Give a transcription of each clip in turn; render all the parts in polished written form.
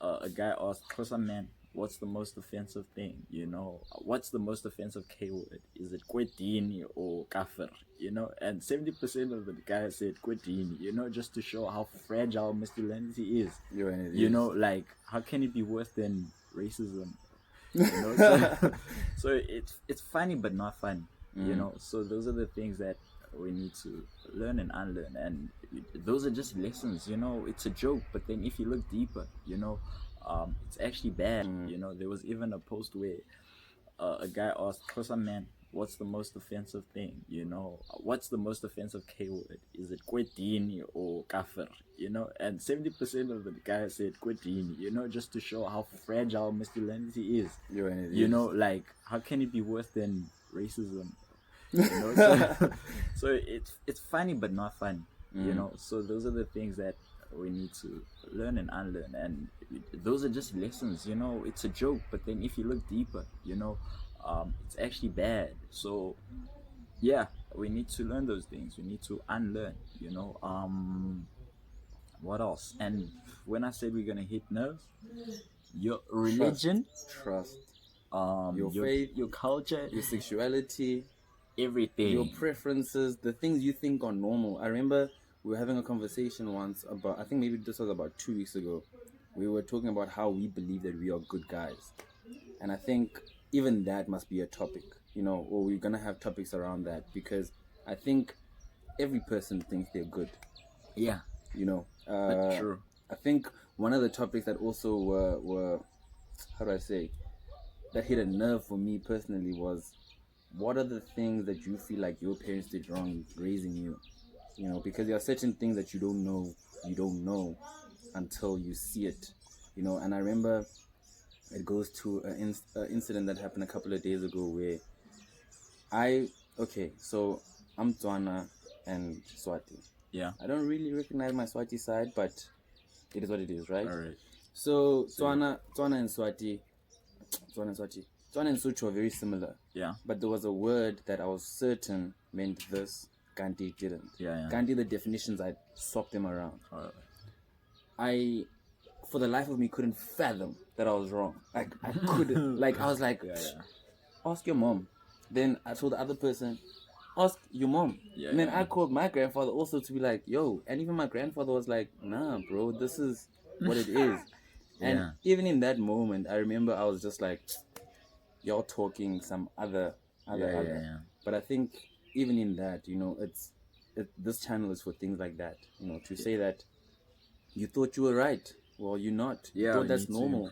a guy asked, "Kosa man, what's the most offensive thing? You know, what's the most offensive K word? Is it kwedini or kafir? You know?" And 70% of the guys said kwedini. You know, just to show how fragile masculinity is. Yeah, and it You is. know, like how can it be worse than racism? You know, so so it's funny but not funny. You know, so those are the things that we need to learn and unlearn, and those are just lessons. You know, it's a joke, but then if you look deeper, you know, it's actually bad. You know, there was even a post where a guy asked, "Kosa man, what's the most offensive thing? You know, what's the most offensive K word? Is it kwedini or kafir? You know?" And 70% of the guys said kwedini. You know, just to show how fragile masculinity is. You know, like how can it be worse than racism? You know, so, so it's funny but not funny. You know, so those are the things that we need to learn and unlearn, and those are just lessons. You know, it's a joke, but then if you look deeper, you know, it's actually bad. So yeah, we need to learn those things. We need to unlearn. You know, what else? And when I said we're gonna hit nerves, your religion, trust, your faith, your culture, your sexuality, everything, your preferences, the things you think are normal. I remember we were having a conversation once about, I think maybe this was about 2 weeks ago. We were talking about how we believe that we are good guys. And I think even that must be a topic, you know, or we're going to have topics around that, because I think every person thinks they're good. Yeah. You know, true. I think one of the topics that also were, how do I say, that hit a nerve for me personally was, what are the things that you feel like your parents did wrong raising you? You know, because there are certain things that you don't know until you see it. You know, and I remember it goes to an incident that happened a couple of days ago where so I'm Tswana and Swati. Yeah. I don't really recognize my Swati side, but it is what it is, right? All right. So Tswana and Swati, Tswana and Sotho are very similar. Yeah. But there was a word that I was certain meant this, Kanti didn't. Yeah. Kanti, the definitions, I swapped them around. All right. I, for the life of me, couldn't fathom that I was wrong. Like, I couldn't. Like, I was like, ask your mom. Then I told the other person, ask your mom. Yeah, and then I called my grandfather also to be like, yo. And even my grandfather was like, nah, bro, this is what it is. And even in that moment, I remember I was just like, y'all talking some other. But I think even in that, you know, this channel is for things like that. You know, to say that you thought you were right, well, you're not. You thought that's normal,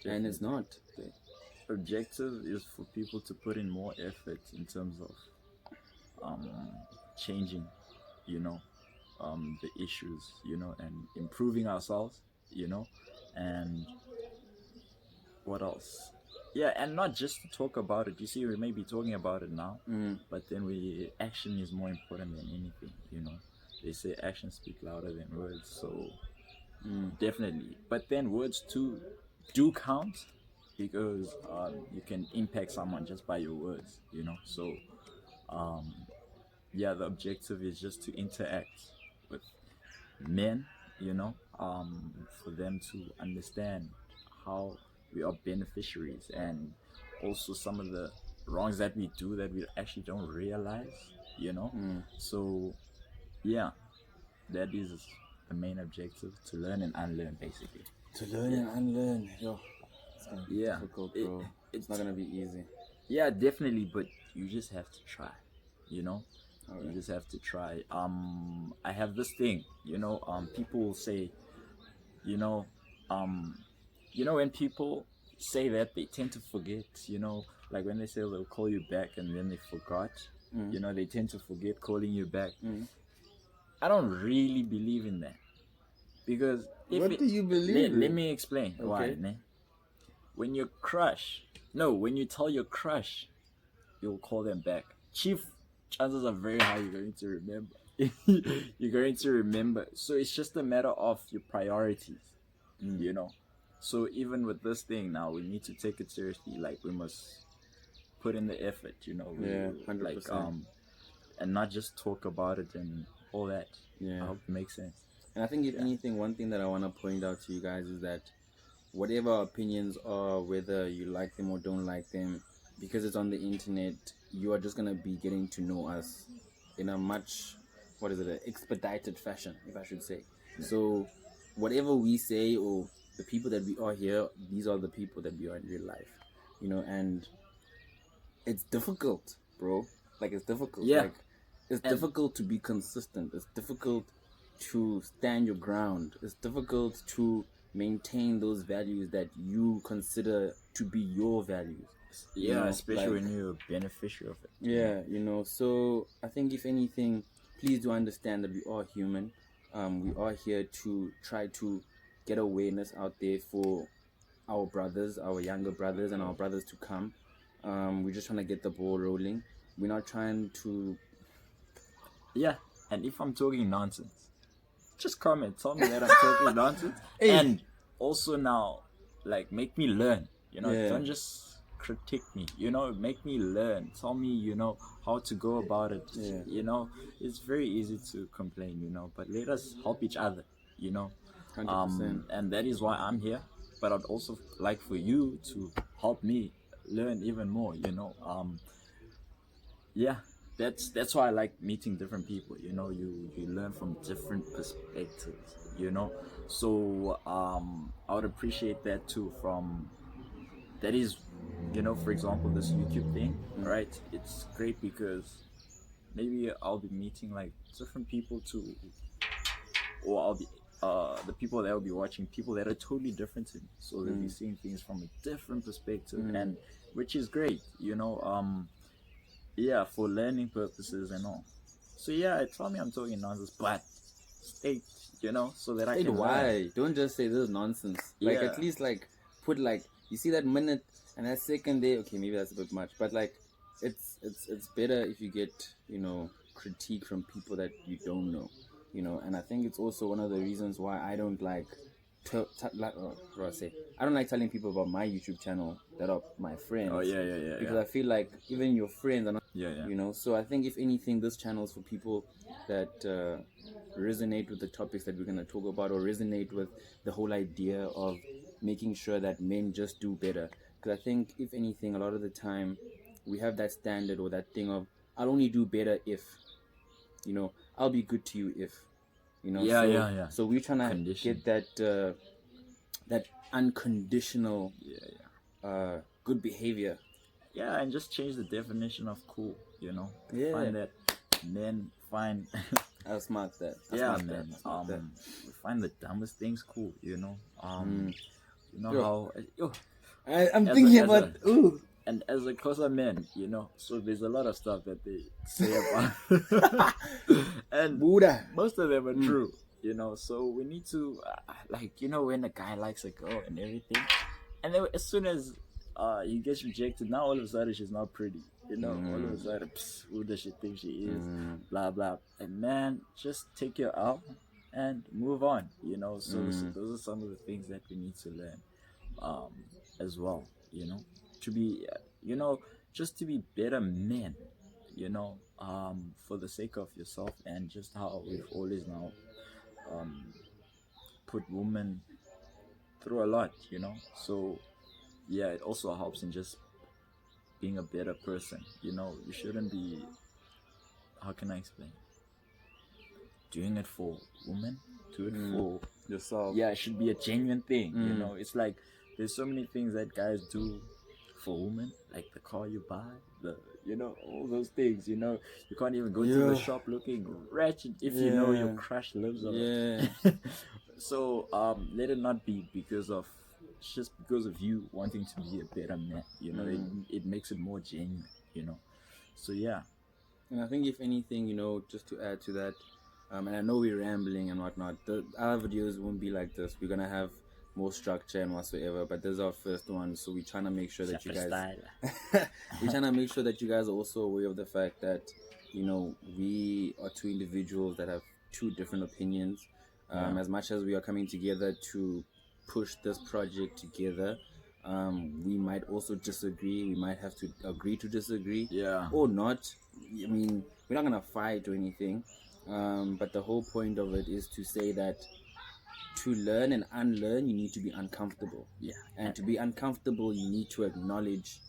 and it's not. The objective is for people to put in more effort in terms of changing, you know, the issues, you know, and improving ourselves, you know, and what else? Yeah, and not just to talk about it. You see, we may be talking about it now, but then action is more important than anything, you know. They say actions speak louder than words, so definitely. But then words too do count, because you can impact someone just by your words, you know. So yeah, the objective is just to interact with men, you know, for them to understand how we are beneficiaries, and also some of the wrongs that we do that we actually don't realize, you know. So yeah, that is the main objective, to learn and unlearn, basically. To learn and unlearn. Yo, it's gonna be difficult, bro. It's not gonna be easy. Yeah, definitely, but you just have to try, you know. You just have to try. I have this thing, you know, people will say, you know, when people say that, they tend to forget, you know, like when they say they'll call you back and then they forgot, you know, they tend to forget calling you back. I don't really believe in that, because what do you believe in? Let me explain why. When you tell your crush you'll call them back, chief, chances are very high you're going to remember. You're going to remember. So it's just a matter of your priorities, you know. So even with this thing now, we need to take it seriously. Like, we must put in the effort, you know. 100%. Like, and not just talk about it and all that. I hope it makes sense. And I think if anything, one thing that I want to point out to you guys is that whatever our opinions are, whether you like them or don't like them, because it's on the internet, you are just going to be getting to know us in a much, expedited fashion, if I should say. So whatever we say, or the people that we are here, these are the people that we are in real life, you know. And it's difficult, bro. Like, it's difficult. Like, it's difficult to be consistent. It's difficult to stand your ground. It's difficult to maintain those values that you consider to be your values. You Yeah, know, especially like, when you're a beneficiary of it. yeah, you know. So I think if anything, please do understand that we are human. We are here to try to get awareness out there for our brothers, our younger brothers, and our brothers to come. We're just trying to get the ball rolling. We're not trying to. Yeah, and if I'm talking nonsense, just comment. Tell me that I'm talking nonsense, Hey. and also now, like, make me learn. Yeah. Don't just critique me. Make me learn. Tell me, how to go about it. Yeah. It's very easy to complain. But let us help each other. You know, 100%. and that is why I'm here. But I'd also like for you to help me learn even more. Yeah, that's why I like meeting different people. You learn from different perspectives. So I would appreciate that too. From that is, for example, this YouTube thing, right? It's great because maybe I'll be meeting like different people too, or I'll be the people that will be watching people that are totally different to me, so they'll be seeing things from a different perspective, and which is great. Yeah, for learning purposes and all. So yeah, tell me I'm talking nonsense, but state, so that I State can why. learn. Don't just say this is nonsense. Like, Yeah. at least, like, put, like, you see that minute and that second day. Okay, maybe that's a bit much, but like, it's better if you get, critique from people that you don't know, and I think it's also one of the reasons why I don't like what do I say? I don't like telling people about my YouTube channel that are my friends. Oh yeah. Because I feel like even your friends are not. Yeah. So I think if anything, this channel is for people that resonate with the topics that we're going to talk about, or resonate with the whole idea of making sure that men just do better. Because I think if anything, a lot of the time we have that standard or that thing of, I'll only do better if, I'll be good to you if, Yeah, so, yeah. so we're trying to Condition. get that unconditional good behavior. Yeah, and just change the definition of cool. Yeah. Find that men find. I'll smart that. Man. We find the dumbest things cool. How. I'm As thinking a- as about a- ooh. And as a Xhosa man, so there's a lot of stuff that they say about, and Buddha. most of them are true. So we need to, when a guy likes a girl and everything, and then as soon as he gets rejected, now all of a sudden she's not pretty. All of a sudden, who does she think she is? Blah blah. And man, just take your L and move on. So those are some of the things that we need to learn, as well. To be, just to be better men. For the sake of yourself, and just how we've always now put women through a lot. So yeah, it also helps in just being a better person. You shouldn't be, how can I explain, doing it for women, do it for yourself. Yeah, it should be a genuine thing. It's like there's so many things that guys do for women, like the car you buy, all those things. You can't even go to the shop looking wretched if you know your crush lives on it. So let it not be just because of you wanting to be a better man. It makes it more genuine. So yeah. And I think if anything, just to add to that, and I know we're rambling and whatnot, our videos won't be like this. We're gonna have more structure and whatsoever, but this is our first one, so we're trying to make sure that you guys we're trying to make sure that you guys are also aware of the fact that we are two individuals that have two different opinions. As much as we are coming together to push this project together, we might also disagree. We might have to agree to disagree, or not. I mean, we're not gonna fight or anything, but the whole point of it is to say that to learn and unlearn, you need to be uncomfortable. And to be uncomfortable, you need to acknowledge.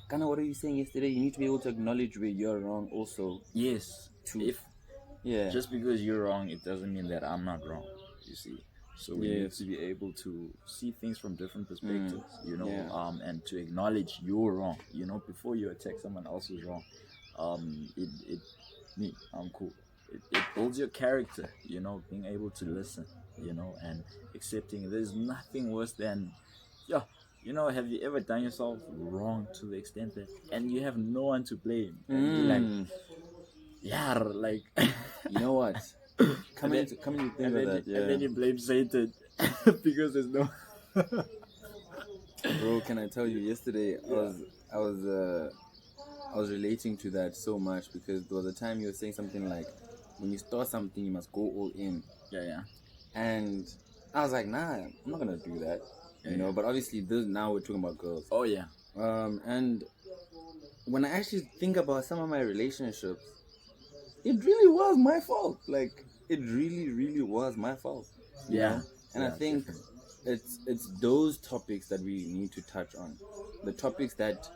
Kind of what are you saying yesterday? You need to be able to acknowledge where you're wrong also. Yes. Just because you're wrong, it doesn't mean that I'm not wrong. You see. So we need to be able to see things from different perspectives, and to acknowledge you're wrong, before you attack someone else who's wrong. I'm cool. It builds your character, being able to listen, and accepting. There's nothing worse than, you know, have you ever done yourself wrong to the extent that, and you have no one to blame? And you're like, yeah, like, You know what? Coming to think of that, yeah. and then you blame Satan because there's no. Bro, can I tell you? Yesterday, I was relating to that so much because there was a time you were saying something like, when you start something, you must go all in. Yeah. And I was like, nah, I'm not gonna do that, you know. But obviously, now we're talking about girls. Oh yeah. And when I actually think about some of my relationships, it really was my fault. Like, it really, really was my fault. You know? And I think it's those topics that we need to touch on. The topics that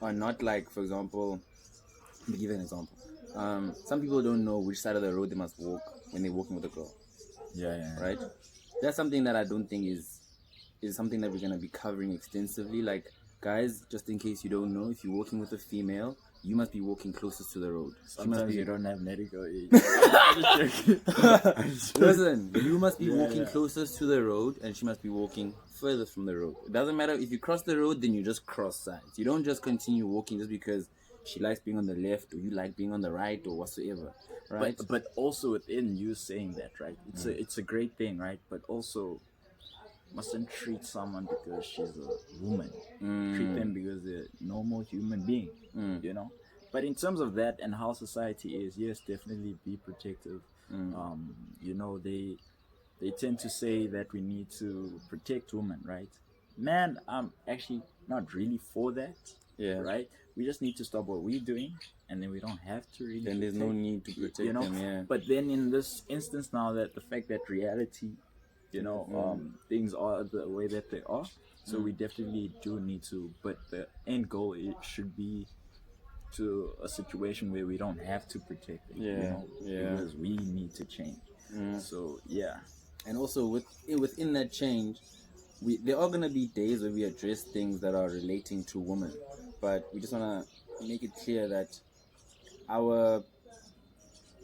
are not like, for example, let me give you an example. Some people don't know which side of the road they must walk when they're walking with a girl. Yeah. Right? That's something that I don't think is something that we're gonna be covering extensively. Like, guys, just in case you don't know, if you're walking with a female, you must be walking closest to the road. Sometimes you don't have medical aid. Listen, you must be walking closest to the road, and she must be walking further from the road. It doesn't matter if you cross the road, then you just cross sides. You don't just continue walking just because she likes being on the left or you like being on the right or whatsoever, right? But also within you saying that, right? It's a great thing, right? But also, mustn't treat someone because she's a woman. Treat them because they're a normal human being, you know. But in terms of that and how society is, yes, definitely be protective. You know, they tend to say that we need to protect women, right? Man, I'm actually not really for that. Yeah. Right? We just need to stop what we're doing, and then we don't have to really. Then there's no need to protect them, yeah. But then in this instance now, that the fact that reality, you know, things are the way that they are, so we definitely do need to. But the end goal, it should be to a situation where we don't have to protect them, you know, because we need to change. So yeah. And also within that change, there are gonna be days where we address things that are relating to women, but we just wanna make it clear that our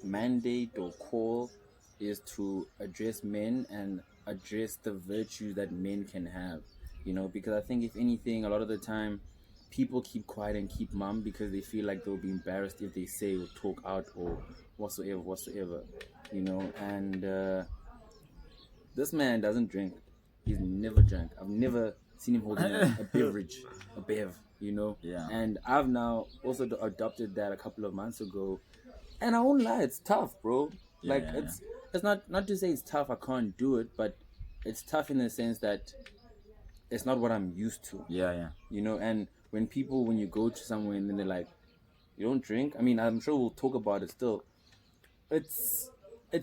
mandate or call is to address men and address the virtues that men can have, you know, because I think if anything, a lot of the time people keep quiet and keep mum because they feel like they'll be embarrassed if they say or talk out or whatsoever, you know. And this man doesn't drink. He's never drank. I've never seen him holding a beverage, a bev, you know. Yeah. And I've now also adopted that a couple of months ago, and I won't lie, it's tough, bro. It's not to say it's tough. I can't do it, but it's tough in the sense that it's not what I'm used to. Yeah. You know, and when you go to somewhere and then they're like, you don't drink? I mean, I'm sure we'll talk about it still. It's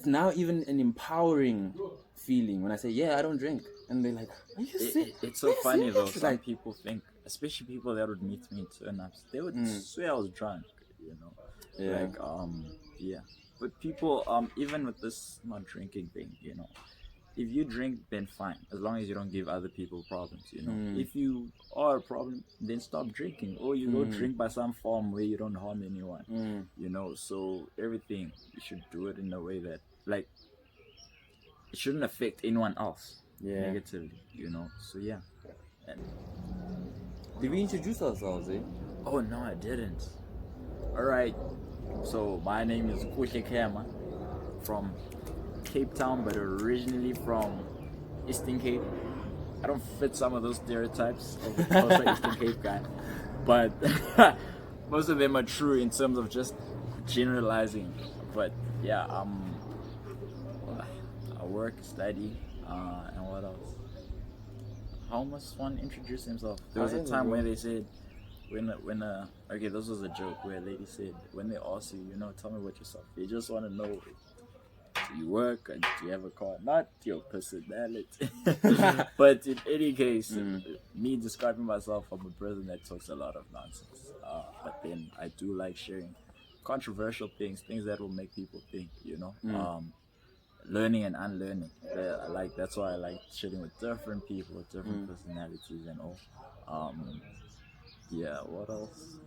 now even an empowering feeling when I say, yeah, I don't drink. And they're like, are you sick? It's so funny though. Some people think, especially people that would meet me in turn-ups, they would swear I was drunk, you know. Yeah. Like, yeah. But people, even with this not drinking thing, you know, if you drink, then fine, as long as you don't give other people problems, you know. If you are a problem, then stop drinking, or you go drink by some form where you don't harm anyone, you know. So everything, you should do it in a way that, like, it shouldn't affect anyone else negatively, you know. So yeah. And did we introduce ourselves, eh? Oh no, I didn't. All right. So my name is Kuhle Kema from Cape Town, but originally from Eastern Cape. I don't fit some of those stereotypes of the Eastern Cape guy, but most of them are true in terms of just generalizing. But yeah, I work, study, and what else? How must one introduce himself? There was a time where they said, okay, this was a joke where a lady said, when they ask you, you know, tell me about yourself, they just want to know, do you work and do you have a car? Not your personality. But in any case, me describing myself, I'm a person that talks a lot of nonsense. But then I do like sharing controversial things that will make people think, you know. Learning and unlearning. That's why I like chilling with different people, with different personalities and all. Yeah, what else?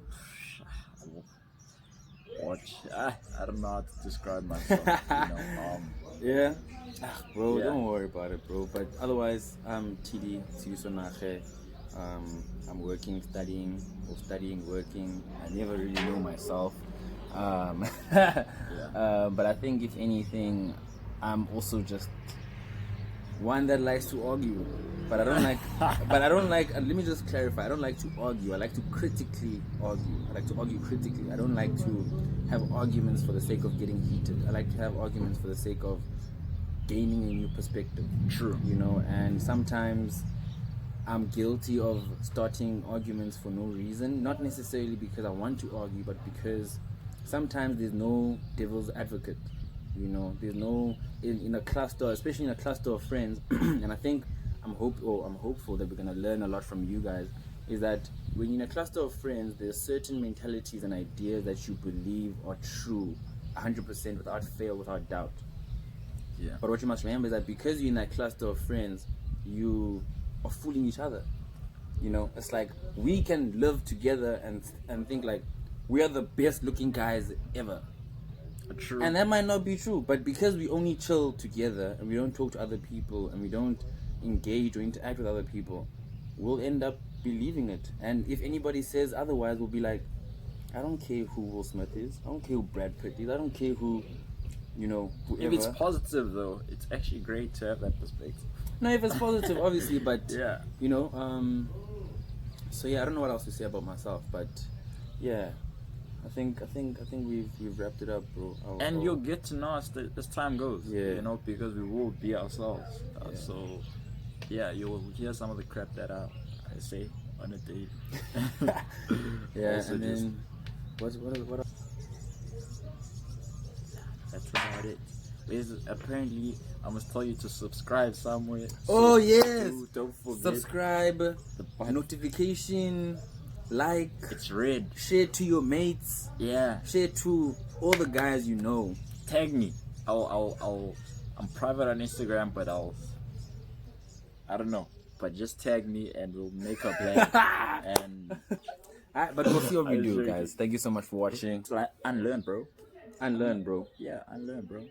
I don't know how to describe myself, you know. Bro, don't worry about it, bro. But otherwise, I'm TD Siusonache. I'm working, studying, or studying, working. I never really know myself. But I think if anything, I'm also just one that likes to argue. But I don't like. But I don't like. Let me just clarify. I don't like to argue. I like to critically argue. I like to argue critically. I don't like to have arguments for the sake of getting heated. I like to have arguments for the sake of gaining a new perspective. True. You know, and sometimes I'm guilty of starting arguments for no reason. Not necessarily because I want to argue, but because sometimes there's no devil's advocate. You know, there's no in a cluster, especially in a cluster of friends. And I think I'm hopeful that we're gonna learn a lot from you guys. Is that when you're in a cluster of friends, there's certain mentalities and ideas that you believe are true, 100% without fail, without doubt. Yeah. But what you must remember is that because you're in that cluster of friends, you are fooling each other. You know, it's like we can live together and think like we are the best looking guys ever. True. And that might not be true, but because we only chill together and we don't talk to other people and we don't engage or interact with other people, we'll end up believing it. And if anybody says otherwise, we'll be like, I don't care who Will Smith is, I don't care who Brad Pitt is, I don't care who, you know, whoever. If it's positive though, it's actually great to have that perspective. No, if it's positive, obviously, but Yeah. you know, so yeah, I don't know what else to say about myself, but yeah, I think we've wrapped it up, bro. And you'll get to know us as time goes. Yeah. You know, because we will be ourselves. Yeah. So, yeah, you'll hear some of the crap that I say on a date. Yeah, Also and just- then what else? That's about it. Apparently, I must tell you to subscribe somewhere. Oh, yes. Don't forget. Subscribe, button. notification, like, It's red. share to your mates, Yeah. share to all the guys you know. Tag me. I'm private on Instagram, but I don't know. But just tag me and we'll make a plan. And Alright, but we'll see what we I'm do, sure guys. Thank you so much for watching. it's like unlearn, bro. And learn, bro. Yeah, unlearn, bro.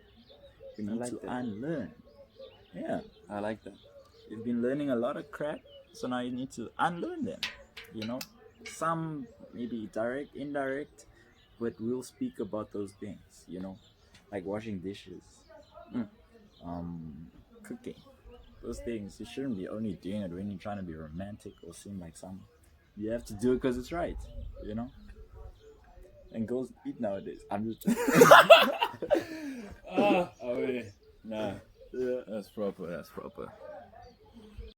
We need like to that. unlearn. Yeah. I like that. You've been learning a lot of crap, so now you need to unlearn them. You know, some maybe direct, indirect, but we'll speak about those things. You know, like washing dishes, cooking. Those things you shouldn't be only doing it when you're trying to be romantic or seem like some. You have to do it because it's right. You know. And girls eat nowadays. I'm just. Oh, yeah. Nah, Yeah. that's proper.